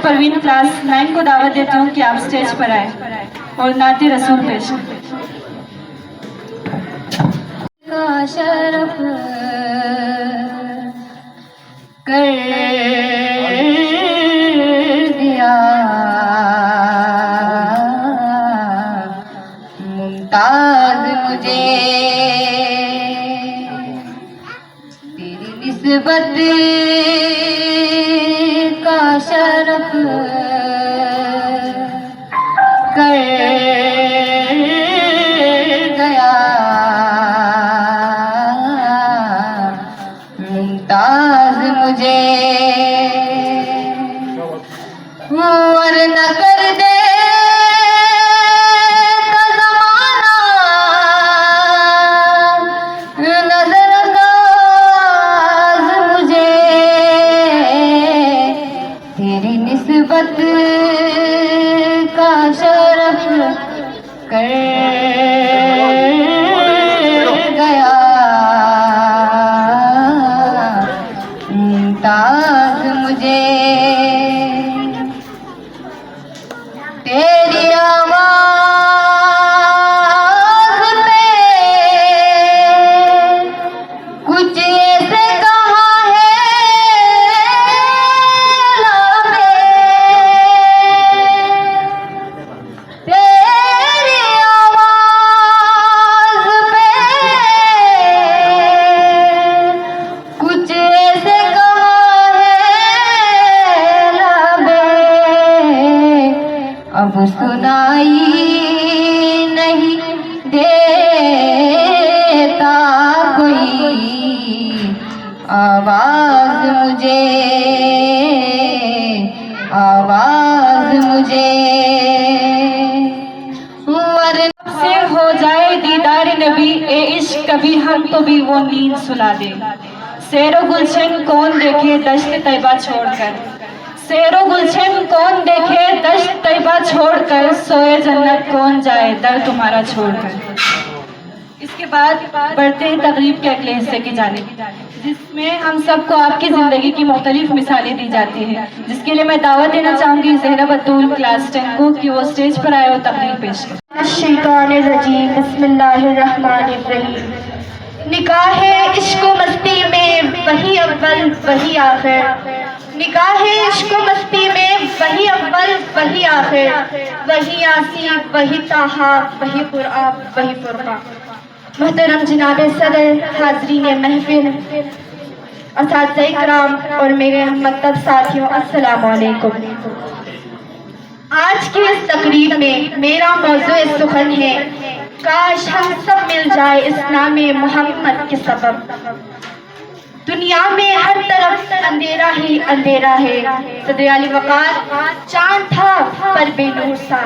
Parveen class 9 को दावत देती हूँ कि आप स्टेज पर आए और नाते रसूल पेश का शरफ कर दिया मुमताज मुझे तेरी निस्बत का शरफ कर गया मुमताज मुझे वरना कर दे का ज़माना नज़रअंदाज मुझे तेरी निस्बत का शरफ कर गया मुमताज मुझे तेरी आवाज़ पे कुछ ऐसे कहा है लाबे तेरी आवाज़ पे कुछ ऐसे कहा है लाबे अब सुनाई नहीं देता कोई आवाज मुझे से हो जाए दीदार नबी ए इश्क कभी हम तो भी वो नींद सुला दे शेरो गुलशन कौन देखे दश्त तैबा छोड़कर शेरो गुलशन कौन देखे दश्त तैबा छोड़कर सोए जन्नत कौन जाए दर तुम्हारा छोड़कर। इसके बाद बढ़ते हैं तकरीब के अगले हिस्से की जानिब जिसमें हम सबको आपकी ज़िंदगी की मुख्तलिफ मिसालें दी जाती हैं जिसके लिए मैं दावत देना चाहूँगी ज़हरा बतूल क्लास 10 को कि वो स्टेज पर आए और तकरीर पेश करें। शैतानिर्रजीम बिस्मिल्लाहिर्रहमानिर्रहीम। निकाहे इश्क मस्ती में वही अव्वल वही आखिर निकाहे इश्क मस्ती में वही अव्वल वही आखिर वही यासीन वही ताहा वही कुरआन वही फुरक़ान। मोहतरम जनाब सदर हाज़रीन महफिल असातिज़ा इकराम और मेरे हमदर्द साथियों अस्सलामु अलैकुम। आज की इस तकरीर में मेरा मौज़ूए सुखन है काश हम सब मिल जाए इस नामे मोहम्मद के सबब। दुनिया में हर तरफ अंधेरा ही अंधेरा है। सदर अली वक़ार चांद था पर बेनूर सा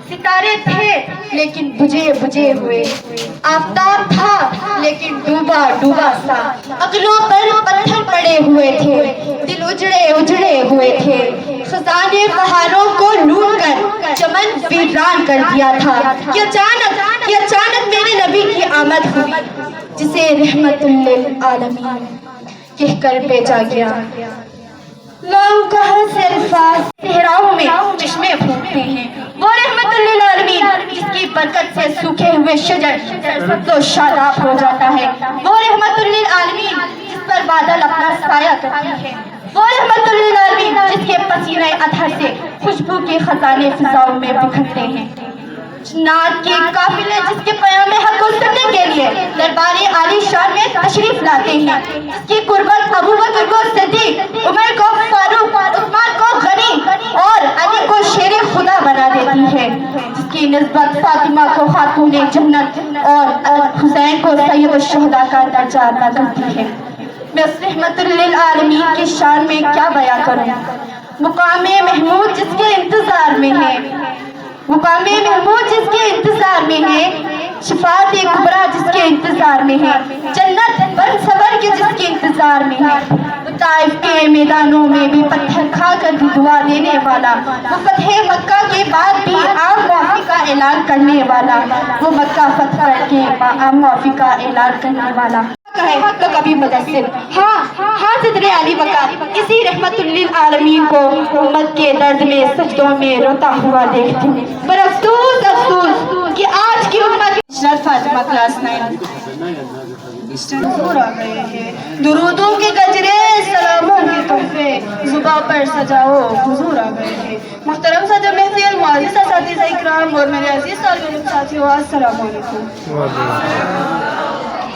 सितारे थे लेकिन बुझे बुझे हुए आफ़ताब था लेकिन डूबा डूबा सा अगलों पर पत्थर पड़े हुए थे दिल उजड़े उजड़े हुए थे खजाने पहाड़ों को लूट कर चमन वीरान कर दिया था कि अचानक मेरे नबी की आमद हुई जिसे रहमतुल लिल आलमीन कहकर भेजा गया। लोग कहाँ से अल्फाज सहराओं में चश्मे फूटते हैं वो रहमतुल लिल आलमीन जिसकी बरकत से सूखे हुए शजर तो शादाब हो जाता है वो रहमतुल लिल आलमीन जिस पर बादल अपना साया करती है वो रहमतुल लिल आलमीन जिसके पसीने अतहर से खुशबू के खजाने फिजाओं में बिखरते हैं। नात के काफिले जिसके पयामे हक को सुनने के लिए दरबार आली शान में तशरीफ लाते हैं जिसकी कुर्बत अबू बकर को सिद्दीक उमर को फारूक उस्मान को गनी और अली को शेरे खुदा बना देती है जिसकी निस्बत फातिमा को खातूने जन्नत और हुसैन को सैयद शुहदा का दर्जा अता करती है। मैं उस रहमतुल लिल आलमीन की शान में क्या बयां करूं मुकामे महमूद जिसके इंतजार में है मुकामे महमूद जिसके इंतजार में है शिफात कुबरा जिसके इंतजार में है जन्नत बन सबर के जिसके इंतजार में है ताइफ के मैदानों में भी पत्थर खाकर भी दुआ देने वाला वो फतह मक्का के बाद भी आम मुआफ़ी का ऐलान करने वाला वो मक्का फतह करके आम मुआफ़ी का ऐलान करने वाला तो कभी मुदस्सिर हाँ सदर अली वक़ार इसी रहमत रहमत लिलआलमीन को उम्मत के दर्द में सजदों में रोता हुआ देखती हूँ। पर अफसोस अफसोस कि आज की उम्मत फातिमा क्लास 9 हुजूर आ गए हैं। दुरूदों के गजरे, सलामों के तोहफे जुबां पर सजाओ, हुजूर आ गए हैं। मुहतरम सदर महफिल, मुअज़्ज़िज़ असातिज़ा इकराम और मेरे अजीज तालिब साथियों, अस्सलाम वालेकुम।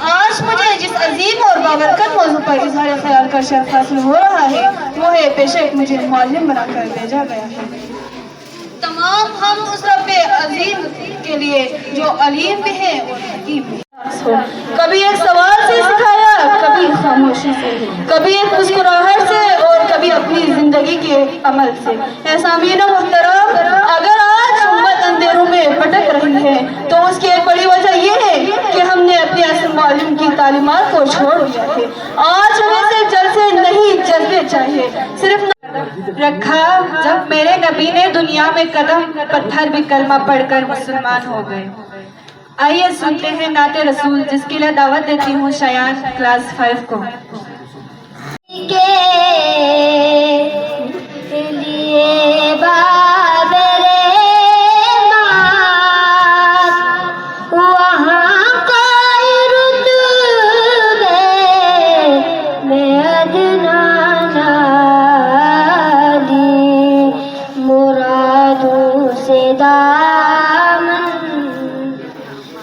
आज मुझे जिस अजीम और बाबरकत मौजू पर इज़हार ख्याल का शर्फ हासिल हो रहा है वो है पेशेक मुझे मुअल्लिम बनाकर भेजा गया है। तमाम हम उस रब्बे अजीम के लिए जो अलीम भी है और हकीम भी है। कभी एक सवाल से सिखाया, कभी खामोशी से, कभी एक मुस्कुराहट से और कभी अपनी जिंदगी के अमल से। सामीन मुहतरम, अगर आज उम्मत अंधेरों में भटक रही है तो उसकी एक बड़ी वजह यह है कि हमने अपने असल मुअल्लिम की तालीमात को छोड़ दिया है। आज हमें सिर्फ जलसे नहीं जज्बे चाहिए। सिर्फ रखा जब मेरे नबी ने दुनिया में कदम, पत्थर भी कलमा पढ़कर मुसलमान हो गए। आइए सुनते हैं नाते रसूल, जिसके लिए दावत देती हूँ शयान क्लास 5 को।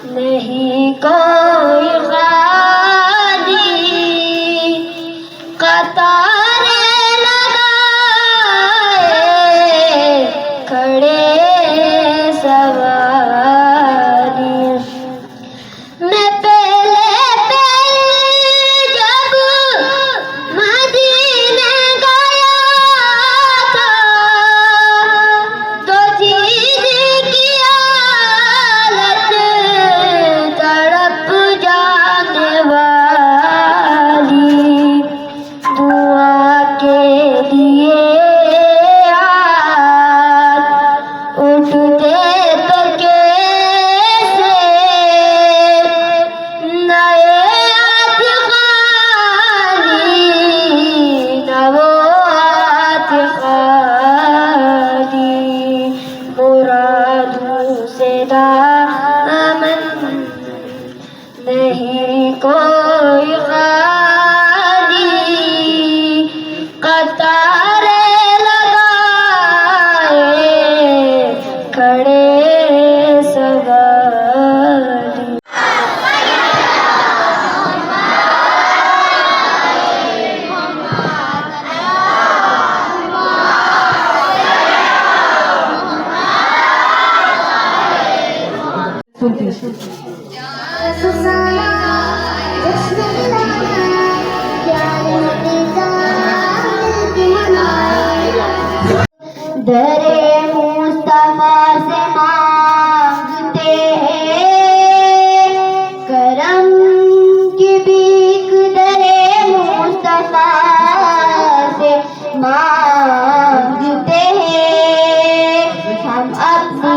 नहीं कोई खाली कतारे लगाए खड़े सवारी। मैं पहले जब मदीने गया था तो चीज की हालत तड़प जाने वाली। दुआ के लिए हाथ उठते तो कैसे नए हाथ खाली, न वो हाथ खाली। मुरादों से दामन नहीं कोई खाली कतारे लगाए खड़े सवारी। दरे मुस्तफा से मांगते हैं करम की भीख। दरे मुस्तफा से मांगते हैं हम अपनी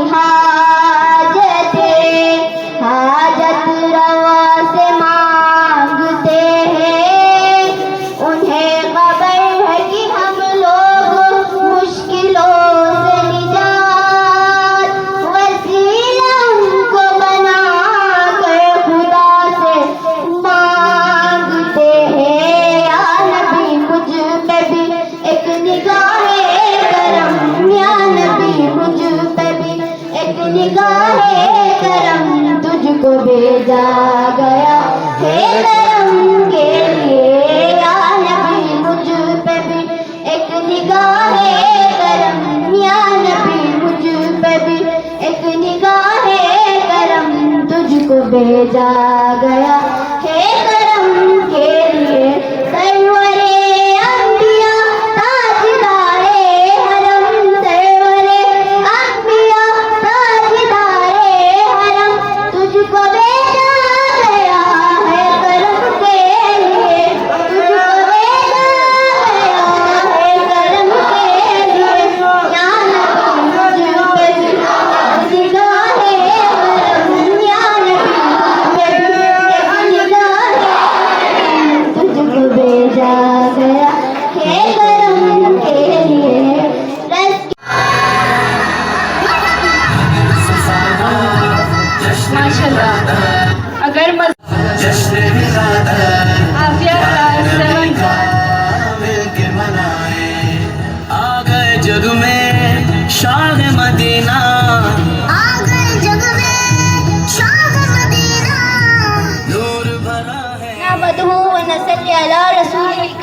हाजत रवा से मांगते हैं। उन्हें खबर है कि हम लोग मुश्किलों से निजात वसीला हमको बना कर खुदा से मांगते हैं। या नबी मुझ पे भी एक निगाहे करम, या नबी मुझ पे भी एक निगाहे करम। तुझको भेजा गया है करम के लिए। या नबी मुझ पे भी एक निगाहे करम, या नबी मुझ पे भी एक निगाहे करम। तुझको भेजा गया है करम के लिए। सरवरे अंबिया ताजदारे हरम, सरवरे अंबिया ताजदारे हरम। तुझको भेजा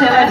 7.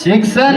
Çıksan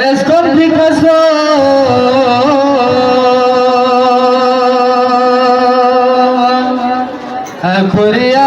es con Picasso Korea